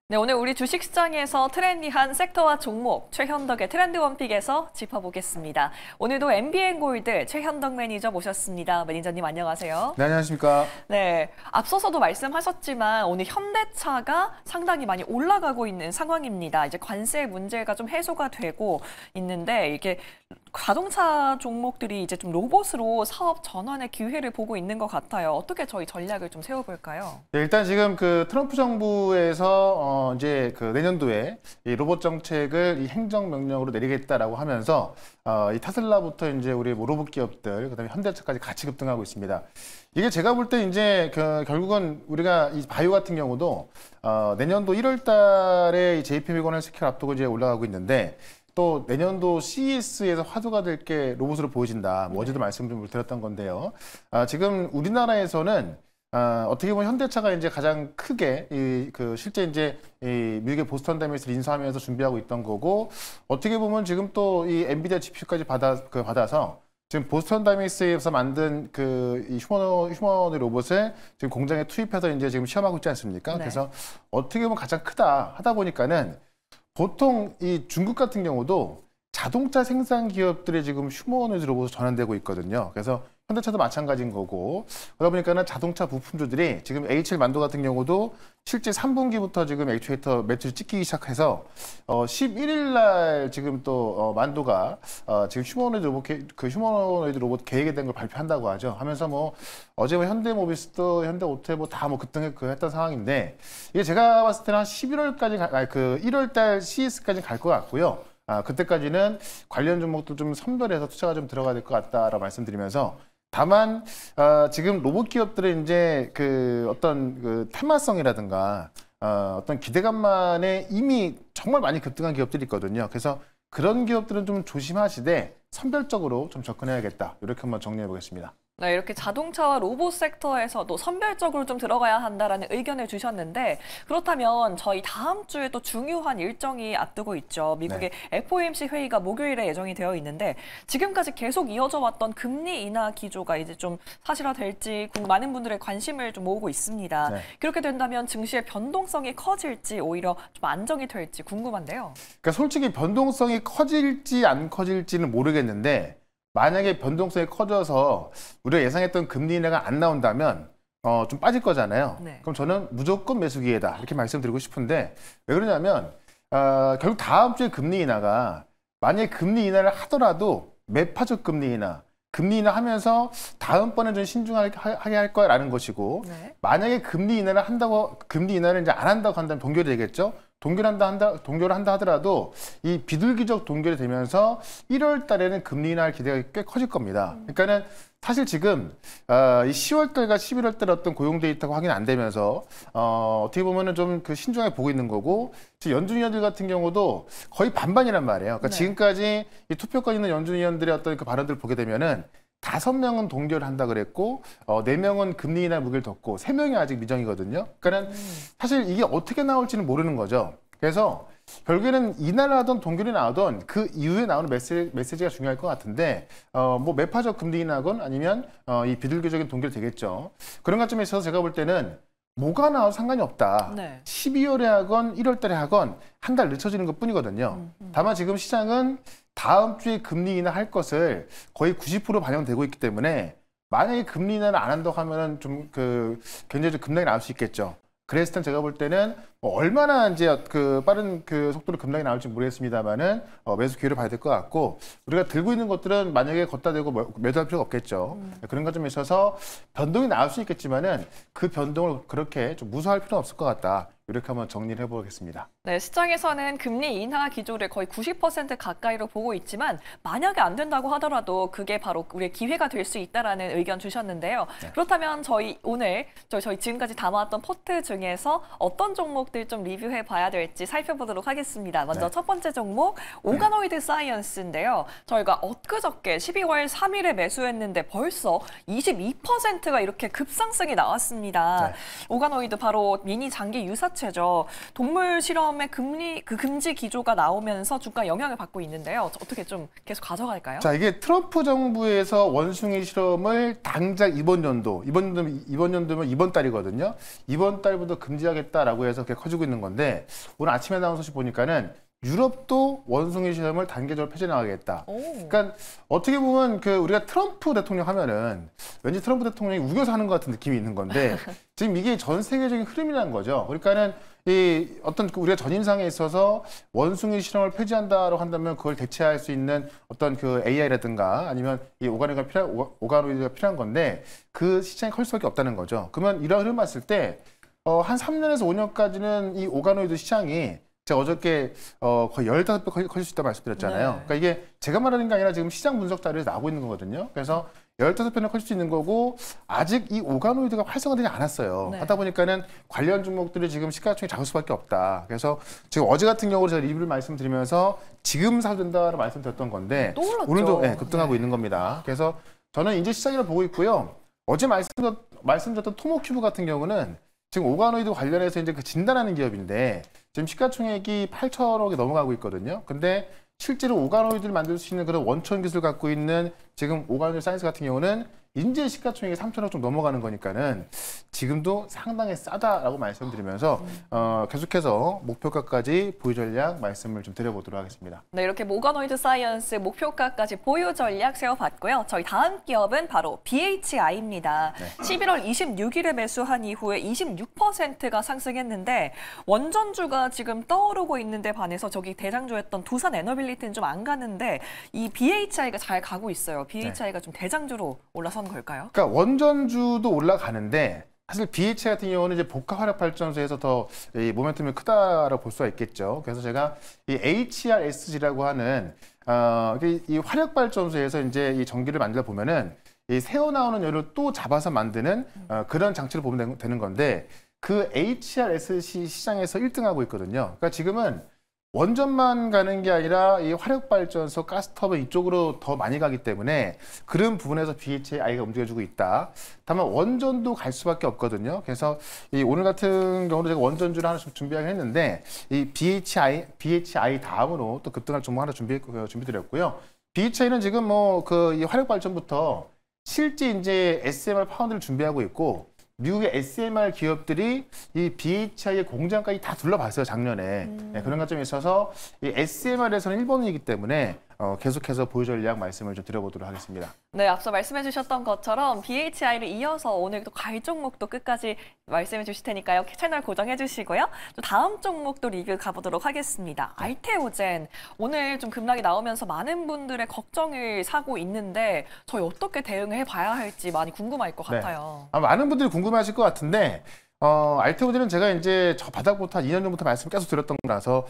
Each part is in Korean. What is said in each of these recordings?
네, 오늘 우리 주식시장에서 트렌디한 섹터와 종목, 최현덕의 트렌드 원픽에서 짚어보겠습니다. 오늘도 MBN골드 최현덕 매니저 모셨습니다. 매니저님 안녕하세요. 네, 안녕하십니까. 네, 앞서서도 말씀하셨지만 오늘 현대차가 상당히 많이 올라가고 있는 상황입니다. 이제 관세 문제가 좀 해소가 되고 있는데 이게 자동차 종목들이 이제 좀 로봇으로 사업 전환의 기회를 보고 있는 것 같아요. 어떻게 저희 전략을 좀 세워볼까요? 네, 일단 지금 그 트럼프 정부에서 이제 그 내년도에 이 로봇 정책을 이 행정명령으로 내리겠다라고 하면서 이 테슬라부터 이제 우리 로봇 기업들, 그다음에 현대차까지 같이 급등하고 있습니다. 이게 제가 볼 때 이제 결국은 우리가 이 바이오 같은 경우도 내년도 1월 달에 JP 모건을 세큐 앞두고 이제 올라가고 있는데 또 내년도 CES에서 화두가 될 게 로봇으로 보여진다. 뭐 어제도 말씀 좀 드렸던 건데요. 지금 우리나라에서는 어떻게 보면 현대차가 이제 가장 크게 실제 이제 이 미국의 보스턴 다이내믹스를 인수하면서 준비하고 있던 거고, 어떻게 보면 지금 또 이 엔비디아 GPU까지 받아서 지금 보스턴 다이내믹스에서 만든 이 휴머노id 로봇을 지금 공장에 투입해서 이제 지금 시험하고 있지 않습니까? 네. 그래서 어떻게 보면 가장 크다 하다 보니까는 보통 이 중국 같은 경우도 자동차 생산 기업들이 지금 휴머노이드 로봇으로 전환되고 있거든요. 그래서 현대차도 마찬가지인 거고, 그러다 보니까는 자동차 부품주들이 지금 H7 만도 같은 경우도 실제 3분기부터 지금 액추에이터 매출이 찍히기 시작해서 11일 날 지금 또 만도가 지금 휴머노이드 로봇 계획에 대한 걸 발표한다고 하죠. 하면서 뭐 어제 뭐 현대모비스도 현대오토 다 뭐 했던 상황인데, 이게 제가 봤을 때는 한 11월까지 1월 달 CES까지 갈 것 같고요. 그때까지는 관련 종목도 좀 선별해서 투자가 좀 들어가야 될 것 같다라고 말씀드리면서, 다만 지금 로봇 기업들의 이제 어떤 테마성이라든가 어떤 기대감만에 이미 정말 많이 급등한 기업들이 있거든요. 그래서 그런 기업들은 좀 조심하시되 선별적으로 좀 접근해야겠다. 이렇게 한번 정리해 보겠습니다. 네, 이렇게 자동차와 로봇 섹터에서도 선별적으로 좀 들어가야 한다라는 의견을 주셨는데, 그렇다면 저희 다음 주에 또 중요한 일정이 앞두고 있죠. 미국의 FOMC 회의가 목요일에 예정이 되어 있는데, 지금까지 계속 이어져 왔던 금리 인하 기조가 이제 좀 사실화될지 많은 분들의 관심을 좀 모으고 있습니다. 네. 그렇게 된다면 증시의 변동성이 커질지 오히려 좀 안정이 될지 궁금한데요. 그러니까 솔직히 변동성이 커질지 안 커질지는 모르겠는데, 만약에 변동성이 커져서 우리가 예상했던 금리 인하가 안 나온다면 좀 빠질 거잖아요. 네. 그럼 저는 무조건 매수 기회다 이렇게 말씀드리고 싶은데, 왜 그러냐면 결국 다음 주에 금리 인하가, 만약에 금리 인하를 하더라도 매파적 금리 인하 하면서 다음번에 좀 신중하게 할 거라는 것이고, 네. 만약에 금리 인하를 이제 안 한다고 한다면 동결이 되겠죠. 동결을 한다 하더라도 이 비둘기적 동결이 되면서 1월 달에는 금리 인하할 기대가 꽤 커질 겁니다. 그러니까는 사실 지금 이 10월 달과 11월 달 어떤 고용 데이터가 확인 안 되면서 어떻게 보면은 좀 신중하게 보고 있는 거고, 지금 연준 위원들 같은 경우도 거의 반반이란 말이에요. 그러니까 네. 지금까지 이 투표권 있는 연준 위원들의 어떤 발언들을 보게 되면은 5명은 동결을 한다 그랬고 4명은 금리 인하 무게를 뒀고 3명이 아직 미정이거든요. 그러니까는 사실 이게 어떻게 나올지는 모르는 거죠. 그래서 결국에는 인하를 하던 동결이 나오던 그 이후에 나오는 메시지가 중요할 것 같은데, 뭐 매파적 금리 인하건 아니면 이 비둘기적인 동결이 되겠죠. 그런 관점에 있어서 제가 볼 때는 뭐가 나와도 상관이 없다. 네. 12월에 하건 1월 달에 하건 한 달 늦춰지는 것 뿐이거든요. 다만 지금 시장은 다음 주에 금리 인하 할 것을 거의 90% 반영되고 있기 때문에, 만약에 금리 인하를 안 한다고 하면은 좀 굉장히 좀 급락이 나올 수 있겠죠. 그랬을 땐 제가 볼 때는 뭐 얼마나 이제 빠른 속도로 급락이 나올지 모르겠습니다만은 매수 기회를 봐야 될 것 같고, 우리가 들고 있는 것들은 만약에 걷다 대고 매도할 필요가 없겠죠. 그런 것점에 있어서 변동이 나올 수 있겠지만은 그 변동을 그렇게 좀 무서워할 필요는 없을 것 같다. 이렇게 한번 정리를 해보겠습니다. 네, 시장에서는 금리 인하 기조를 거의 90% 가까이로 보고 있지만, 만약에 안 된다고 하더라도 그게 바로 우리의 기회가 될 수 있다라는 의견 주셨는데요. 네. 그렇다면 저희 지금까지 담아왔던 포트 중에서 어떤 종목들 좀 리뷰해 봐야 될지 살펴보도록 하겠습니다. 먼저 네. 첫 번째 종목 오가노이드 사이언스인데요. 저희가 엊그저께 12월 3일에 매수했는데 벌써 22%가 이렇게 급상승이 나왔습니다. 네. 오가노이드 바로 미니 장기 유사 반도체죠. 동물 실험의 금지 기조가 나오면서 주가 영향을 받고 있는데요. 어떻게 좀 계속 가져갈까요? 자, 이게 트럼프 정부에서 원숭이 실험을 당장 이번 연도면 이번 달이거든요. 이번 달부터 금지하겠다라고 해서 그렇게 커지고 있는 건데 오늘 아침에 나온 소식 보니까는 유럽도 원숭이 실험을 단계적으로 폐지해 나가겠다. 그러니까 어떻게 보면 우리가 트럼프 대통령 하면은 왠지 트럼프 대통령이 우겨서 하는 것 같은 느낌이 있는 건데 지금 이게 전 세계적인 흐름이라는 거죠. 그러니까는 이 어떤 우리가 전임상에 있어서 원숭이 실험을 폐지한다고 한다면 그걸 대체할 수 있는 어떤 AI라든가 아니면 이 오가노이드가 필요한 건데 그 시장이 커질 수밖에 없다는 거죠. 그러면 이런 흐름 봤을 때 한 3년에서 5년까지는 이 오가노이드 시장이 제가 어저께 거의 15배 커질 수 있다고 말씀드렸잖아요. 네. 그러니까 이게 제가 말하는 게 아니라 지금 시장 분석 자료에서 나오고 있는 거거든요. 그래서 15배는 커질 수 있는 거고 아직 이 오가노이드가 활성화되지 않았어요. 네. 하다 보니까는 관련 종목들이 지금 시가총액이 작을 수밖에 없다. 그래서 지금 어제 같은 경우로 제가 리뷰를 말씀드리면서 지금 사도 된다고 말씀드렸던 건데 또 올랐죠. 오늘도 급등하고 있는 겁니다. 그래서 저는 이제 시작이라고 보고 있고요. 어제 말씀드렸던 토모큐브 같은 경우는 지금 오가노이드 관련해서 이제 진단하는 기업인데 지금 시가총액이 8천억이 넘어가고 있거든요. 근데 실제로 오가노이드를 만들 수 있는 그런 원천 기술을 갖고 있는 지금 오가노이드 사이언스 같은 경우는 인제 시가총액이 3천억 좀 넘어가는 거니까는 지금도 상당히 싸다라고 말씀드리면서 계속해서 목표가까지 보유 전략 말씀을 좀 드려보도록 하겠습니다. 네, 이렇게 오가노이드 사이언스 목표가까지 보유 전략 세워봤고요. 저희 다음 기업은 바로 BHI입니다. 네. 11월 26일에 매수한 이후에 26%가 상승했는데 원전주가 지금 떠오르고 있는데 반해서 저기 대장주였던 두산 에너빌리티는 좀 안 가는데 이 BHI가 잘 가고 있어요. BHI가 좀 대장주로 올라선 걸까요? 그러니까 원전주도 올라가는데 사실 BHI 같은 경우는 이제 복합 화력 발전소에서 더 이 모멘텀이 크다라고 볼 수가 있겠죠. 그래서 제가 이 HRSG라고 하는 이 화력 발전소에서 이제 이 전기를 만들다 보면은 이 새어 나오는 열을 또 잡아서 만드는 그런 장치를 보면 되는 건데 그 HRSG 시장에서 1등하고 있거든요. 그러니까 지금은 원전만 가는 게 아니라 이 화력발전소, 가스터빈 이쪽으로 더 많이 가기 때문에 그런 부분에서 BHI가 움직여주고 있다. 다만 원전도 갈 수밖에 없거든요. 그래서 이 오늘 같은 경우도 제가 원전주를 하나 좀 준비하긴 했는데 이 BHI 다음으로 또 급등할 종목 하나 준비드렸고요. BHI는 지금 이 화력발전부터 실제 이제 SMR 파운드를 준비하고 있고 미국의 SMR 기업들이 이 BHI의 공장까지 다 둘러봤어요, 작년에. 네, 그런 관점에 있어서 이 SMR에서는 1번이기 때문에 계속해서 보유 전략 말씀을 좀 드려보도록 하겠습니다. 네, 앞서 말씀해 주셨던 것처럼 BHI를 이어서 오늘도 갈 종목도 끝까지 말씀해 주실 테니까요. 채널 고정해 주시고요. 또 다음 종목도 리뷰 가보도록 하겠습니다. 알테오젠. 오늘 좀 급락이 나오면서 많은 분들의 걱정을 사고 있는데 저희 어떻게 대응을 해봐야 할지 많이 궁금할 것 같아요. 많은 분들이 궁금하실 것 같은데 알테오젠은 제가 이제 저 바닥부터 한 2년 전부터 말씀 계속 드렸던 거라서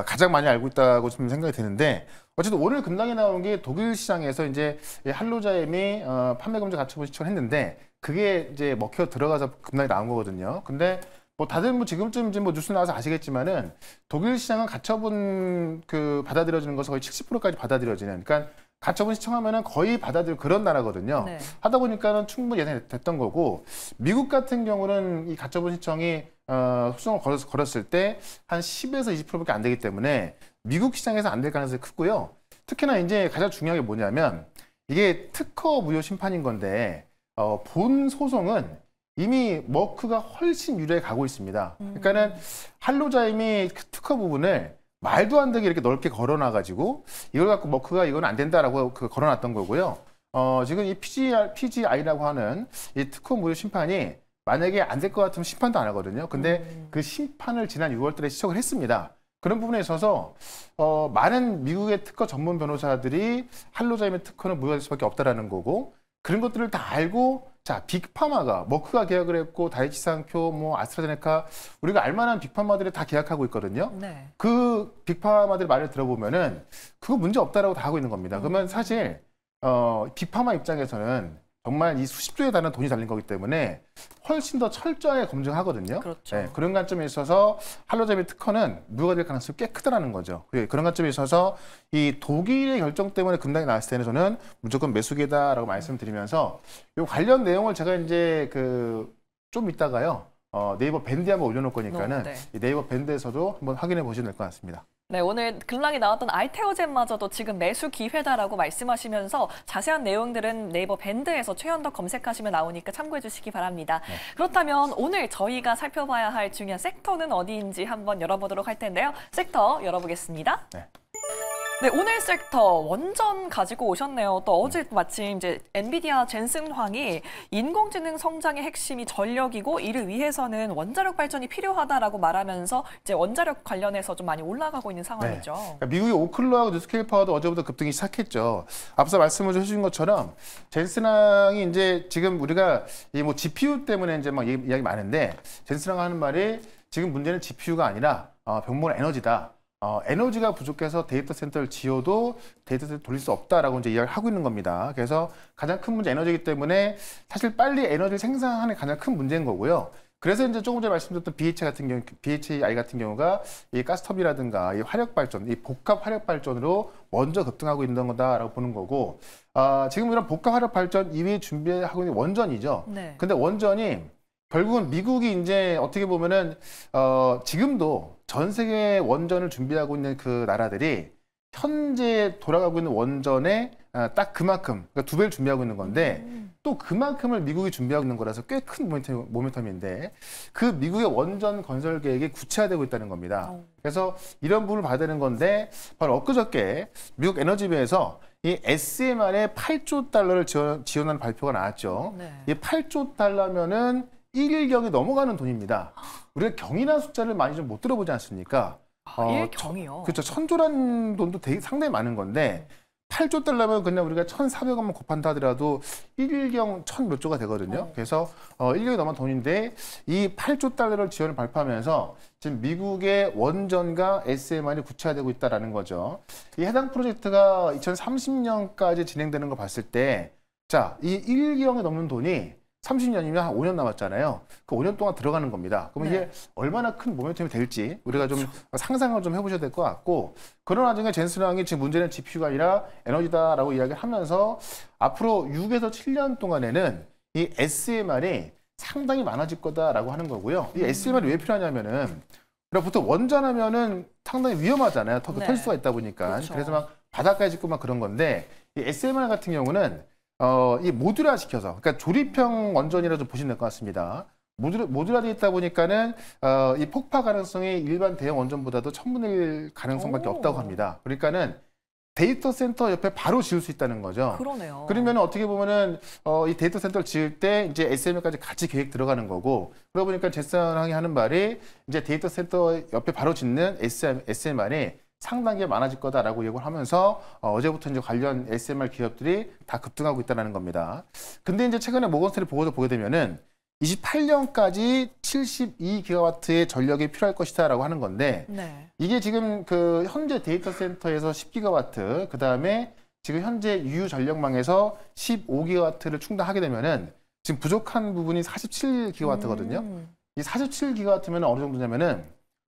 가장 많이 알고 있다고 좀 생각이 드는데 어쨌든 오늘 급락이 나온 게 독일 시장에서 이제 한로자임이 판매 금지 가처분 신청을 했는데 그게 이제 먹혀 들어가서 급락이 나온 거거든요. 근데 다들 지금쯤 이제 뉴스 나와서 아시겠지만은 독일 시장은 가처분 받아들여지는 것은 거의 70%까지 받아들여지는. 그러니까 가처분 신청하면은 거의 받아들일 그런 나라거든요. 네. 하다 보니까는 충분히 예상이 됐던 거고 미국 같은 경우는 이 가처분 신청이 소송을 걸었을 때 한 10에서 20%밖에 안 되기 때문에 미국 시장에서 안 될 가능성이 크고요. 특히나 이제 가장 중요한 게 뭐냐면 이게 특허 무효 심판인 건데 본 소송은 이미 머크가 훨씬 유리하게 가고 있습니다. 그러니까는 한로자임이 특허 부분을 말도 안 되게 이렇게 넓게 걸어놔가지고 이걸 갖고 머크가 이건 안 된다라고 걸어놨던 거고요. 지금 이 PGI라고 하는 이 특허 무효 심판이 만약에 안 될 것 같으면 심판도 안 하거든요. 근데 그 심판을 지난 6월 달에 시작을 했습니다. 그런 부분에 있어서 많은 미국의 특허 전문 변호사들이 한로자임의 특허는 무효될 수밖에 없다라는 거고 그런 것들을 다 알고 자 빅파마가 머크가 계약을 했고 다이치상표, 아스트라제네카 우리가 알만한 빅파마들이 다 계약하고 있거든요. 네. 그 빅파마들 말을 들어보면은 그거 문제 없다라고 다 하고 있는 겁니다. 그러면 사실 빅파마 입장에서는 정말 이 수십조에 달하는 돈이 달린 거기 때문에 훨씬 더 철저하게 검증하거든요. 그렇죠. 네, 그런 관점에 있어서 한로자임의 특허는 무효가 될 가능성이 꽤 크다라는 거죠. 그런 관점에 있어서 이 독일의 결정 때문에 급락이 나왔을 때는 저는 무조건 매수기다라고 말씀드리면서 이 관련 내용을 제가 이제 좀 이따가요. 네이버 밴드에 한번 올려놓을 거니까는 네. 이 네이버 밴드에서도 한번 확인해 보시면 될 것 같습니다. 네, 오늘 근락이 나왔던 알테오젠마저도 지금 매수 기회다라고 말씀하시면서 자세한 내용들은 네이버 밴드에서 최현덕 검색하시면 나오니까 참고해 주시기 바랍니다. 네. 그렇다면 오늘 저희가 살펴봐야 할 중요한 섹터는 어디인지 한번 열어보도록 할 텐데요. 섹터 열어보겠습니다. 네. 네, 오늘 섹터 원전 가지고 오셨네요. 또 어제 마침 이제 엔비디아 젠슨 황이 인공지능 성장의 핵심이 전력이고 이를 위해서는 원자력 발전이 필요하다라고 말하면서 이제 원자력 관련해서 좀 많이 올라가고 있는 상황이죠. 네. 그러니까 미국의 오클러하고 뉴스케일 파워도 어제부터 급등이 시작했죠. 앞서 말씀을 해주신 것처럼 젠슨항이 이제 지금 우리가 이 뭐 GPU 때문에 이제 막 이야기 많은데 젠슨항 하는 말이 지금 문제는 GPU가 아니라 병목은 에너지다. 에너지가 부족해서 데이터 센터를 지어도 데이터 센터 돌릴 수 없다라고 이제 이야기를 하고 있는 겁니다. 그래서 가장 큰 문제 에너지이기 때문에 사실 빨리 에너지를 생산하는 게 가장 큰 문제인 거고요. 그래서 이제 조금 전에 말씀드렸던 BHI 같은 경우가 이 가스터비라든가 이 화력 발전, 이 복합 화력 발전으로 먼저 급등하고 있는 거다라고 보는 거고, 지금 이런 복합 화력 발전 이외에 준비하고 있는 원전이죠. 네. 근데 원전이 결국은 미국이 이제 어떻게 보면은 지금도 전 세계 원전을 준비하고 있는 그 나라들이 현재 돌아가고 있는 원전에 딱 그만큼, 그러니까 2배를 준비하고 있는 건데 또 그만큼을 미국이 준비하고 있는 거라서 꽤 큰 모멘텀인데 그 미국의 원전 건설 계획이 구체화되고 있다는 겁니다. 그래서 이런 부분을 봐야 되는 건데 바로 엊그저께 미국 에너지부에서 이 SMR에 8조 달러를 지원하는 발표가 나왔죠. 네. 이 8조 달러면은 1일경이 넘어가는 돈입니다. 우리가 경이라는 숫자를 많이 좀 못 들어보지 않습니까? 1경이요? 그렇죠. 1000조라는 돈도 되게 상당히 많은 건데 8조 달러면 그냥 우리가 1,400원만 곱한다 하더라도 1일경 1000 몇 조가 되거든요. 그래서 1일경이 넘은 돈인데 이 8조 달러를 지원을 발표하면서 지금 미국의 원전과 SMR이 구체화되고 있다는 거죠. 이 해당 프로젝트가 2030년까지 진행되는 거 봤을 때 자, 이 1일경이 넘는 돈이 30년이면 한 5년 남았잖아요. 그 5년 동안 들어가는 겁니다. 그럼 이게 얼마나 큰 모멘텀이 될지 우리가 좀 상상을 좀 해보셔야 될 것 같고, 그런 와중에 젠슨항이 지금 문제는 GPU가 아니라 에너지다라고 이야기를 하면서 앞으로 6에서 7년 동안에는 이 SMR이 상당히 많아질 거다라고 하는 거고요. 이 SMR이 왜 필요하냐면은 우리가 보통 원전하면은 상당히 위험하잖아요. 터질 수가 있다 보니까. 그렇죠. 그래서 막 바닷가에 짓고 막 그런 건데 이 SMR 같은 경우는 이 모듈화 시켜서, 그러니까 조립형 원전이라 좀 보시면 될 것 같습니다. 모듈화되어 있다 보니까는 이 폭파 가능성이 일반 대형 원전보다도 1000분의 1 가능성밖에 없다고 합니다. 그러니까는 데이터 센터 옆에 바로 지을 수 있다는 거죠. 그러네요. 그러면 어떻게 보면은 이 데이터 센터를 지을 때 이제 SMR까지 같이 계획 들어가는 거고, 그러다 보니까 젠슨항이 하는 말이 이제 데이터 센터 옆에 바로 짓는 SMR이 상당히 많아질 거다라고 예고를 하면서 어제부터 이제 관련 SMR 기업들이 다 급등하고 있다는 겁니다. 근데 이제 최근에 모건스탠리 보고서 보게 되면은 28년까지 72기가와트의 전력이 필요할 것이다라고 하는 건데 이게 지금 그 현재 데이터 센터에서 10기가와트, 그 다음에 지금 현재 유유 전력망에서 15기가와트를 충당하게 되면은 지금 부족한 부분이 47기가와트거든요. 이 47기가와트면 어느 정도냐면은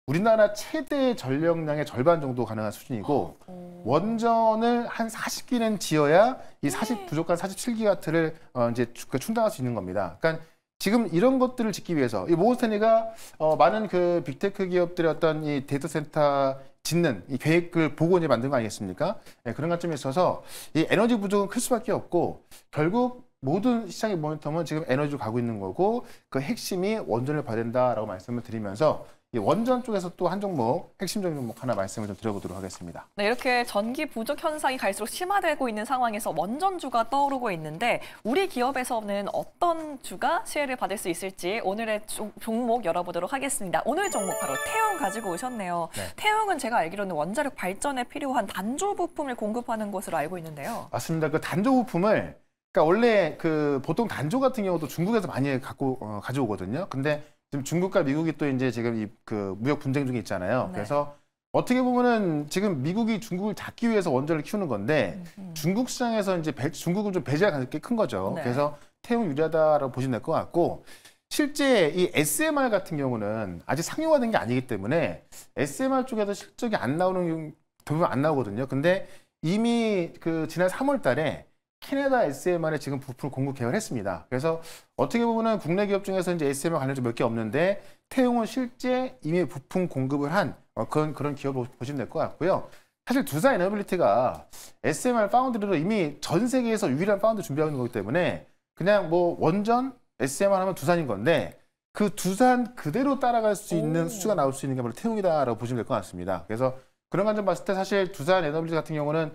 우리나라 최대 전력량의 절반 정도 가능한 수준이고 원전을 한 40기는 지어야 이 부족한 47기가와트를 이제 충당할 수 있는 겁니다. 그러니까 지금 이런 것들을 짓기 위해서 이 모건스탠리가 많은 그 빅테크 기업들의 어떤 이 데이터 센터 짓는 이 계획을 보고 이제 만든 거 아니겠습니까? 네, 그런 관점에 있어서 이 에너지 부족은 클 수밖에 없고 결국 모든 시장의 모멘텀은 지금 에너지로 가고 있는 거고 그 핵심이 원전을 봐야 된다라고 말씀을 드리면서 이 원전 쪽에서 또 한 종목, 핵심적인 종목 하나 말씀을 좀 드려보도록 하겠습니다. 네, 이렇게 전기 부족 현상이 갈수록 심화되고 있는 상황에서 원전주가 떠오르고 있는데 우리 기업에서는 어떤 주가 시혜를 받을 수 있을지 오늘의 종목 열어보도록 하겠습니다. 오늘 종목 바로 태웅 가지고 오셨네요. 네. 태웅은 제가 알기로는 원자력 발전에 필요한 단조 부품을 공급하는 곳으로 알고 있는데요. 맞습니다. 그 단조 부품을 그러니까 원래 그 보통 단조 같은 경우도 중국에서 많이 가져오거든요. 근데 지금 중국과 미국이 또 이제 지금 이 그 무역 분쟁 중에 있잖아요. 그래서 어떻게 보면은 지금 미국이 중국을 잡기 위해서 원전을 키우는 건데 중국 시장에서 이제 중국은 좀 배제할 가능성이 꽤 큰 거죠. 그래서 태웅 유리하다라고 보시면 될 것 같고, 실제 이 SMR 같은 경우는 아직 상용화된 게 아니기 때문에 SMR 쪽에서 실적이 안 나오는 대부분 안 나오거든요. 근데 이미 그 지난 3월 달에 캐나다 SMR에 지금 부품을 공급 계약을 했습니다. 그래서 어떻게 보면은 국내 기업 중에서 이제 SMR 관련주 몇 개 없는데 태용은 실제 이미 부품 공급을 한 그런 기업으로 보시면 될 것 같고요. 사실 두산 에너빌리티가 SMR 파운드리로 이미 전 세계에서 유일한 파운드 준비하고 있는 거기 때문에 그냥 뭐 원전 SMR 하면 두산인 건데 그 두산 그대로 따라갈 수 있는 수주가 나올 수 있는 게 바로 태용이다라고 보시면 될 것 같습니다. 그래서 그런 관점 봤을 때 사실 두산 에너빌리티 같은 경우는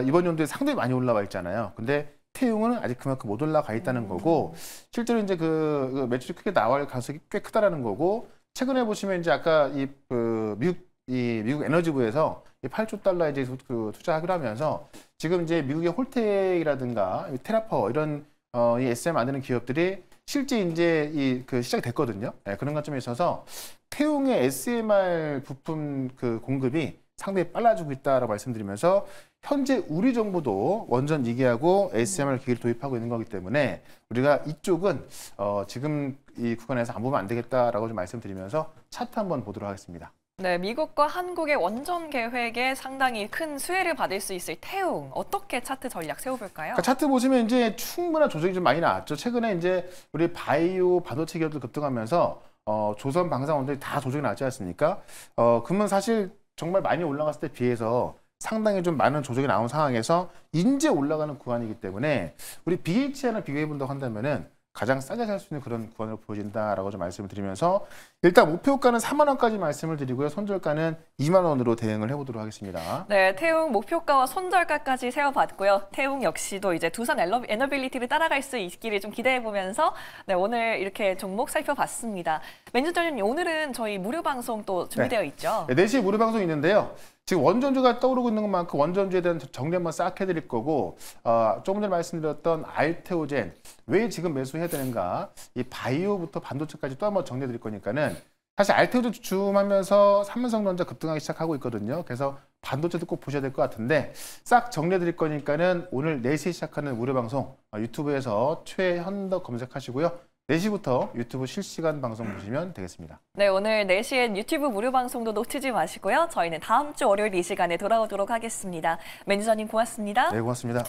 이번 연도에 상당히 많이 올라와 있잖아요. 근데 태용은 아직 그만큼 못 올라가 있다는 거고 실제로 이제 그 매출이 크게 나올 가능성이 꽤 크다라는 거고 최근에 보시면 이제 아까 미국 에너지부에서 8조 달러 이제 투자하기로 하면서 지금 이제 미국의 홀텍이라든가 테라파워 이런 이 SM 만드는 기업들이 실제 이제 시작이 됐거든요. 네, 그런 관점에 있어서 태용의 SMR 부품 공급이 상당히 빨라지고 있다라고 말씀드리면서 현재 우리 정부도 원전 2기하고 SMR 기기를 도입하고 있는 거기 때문에 우리가 이쪽은 지금 이 구간에서 안 보면 안 되겠다라고 좀 말씀드리면서 차트 한번 보도록 하겠습니다. 네, 미국과 한국의 원전 계획에 상당히 큰 수혜를 받을 수 있을 태용, 어떻게 차트 전략 세워볼까요? 그러니까 차트 보시면 이제 충분한 조정이 좀 많이 나왔죠. 최근에 이제 우리 바이오 반도체 기업들 급등하면서 조선 방산원들이 다 조정이 나왔지 않습니까? 그러면 사실 정말 많이 올라갔을 때 비해서 상당히 좀 많은 조정이 나온 상황에서 이제 올라가는 구간이기 때문에 우리 BHN을 비교해 본다고 한다면은 가장 싸게 살 수 있는 그런 구간으로 보여진다라고 좀 말씀을 드리면서 일단 목표가는 4만 원까지 말씀을 드리고요. 손절가는 2만 원으로 대응을 해보도록 하겠습니다. 네, 태용 목표가와 손절가까지 세워봤고요. 태용 역시도 이제 두산 에너빌리티를 따라갈 수 있기를 좀 기대해보면서 네, 오늘 이렇게 종목 살펴봤습니다. 매니저님, 오늘은 저희 무료 방송 또 준비되어 있죠? 네, 4시에 무료 방송이 있는데요. 지금 원전주가 떠오르고 있는 것만큼 원전주에 대한 정리 한번 싹 해드릴 거고 조금 전에 말씀드렸던 알테오젠 왜 지금 매수해야 되는가 이 바이오부터 반도체까지 또 한번 정리해 드릴 거니까는 사실 알테오젠 주춤하면서 삼성전자 급등하기 시작하고 있거든요. 그래서 반도체도 꼭 보셔야 될 것 같은데 싹 정리해 드릴 거니까는 오늘 4시에 시작하는 무료 방송 유튜브에서 최현덕 검색하시고요. 4시부터 유튜브 실시간 방송 보시면 되겠습니다. 네, 오늘 4시엔 유튜브 무료 방송도 놓치지 마시고요. 저희는 다음 주 월요일 이 시간에 돌아오도록 하겠습니다. 매니저님 고맙습니다. 네, 고맙습니다.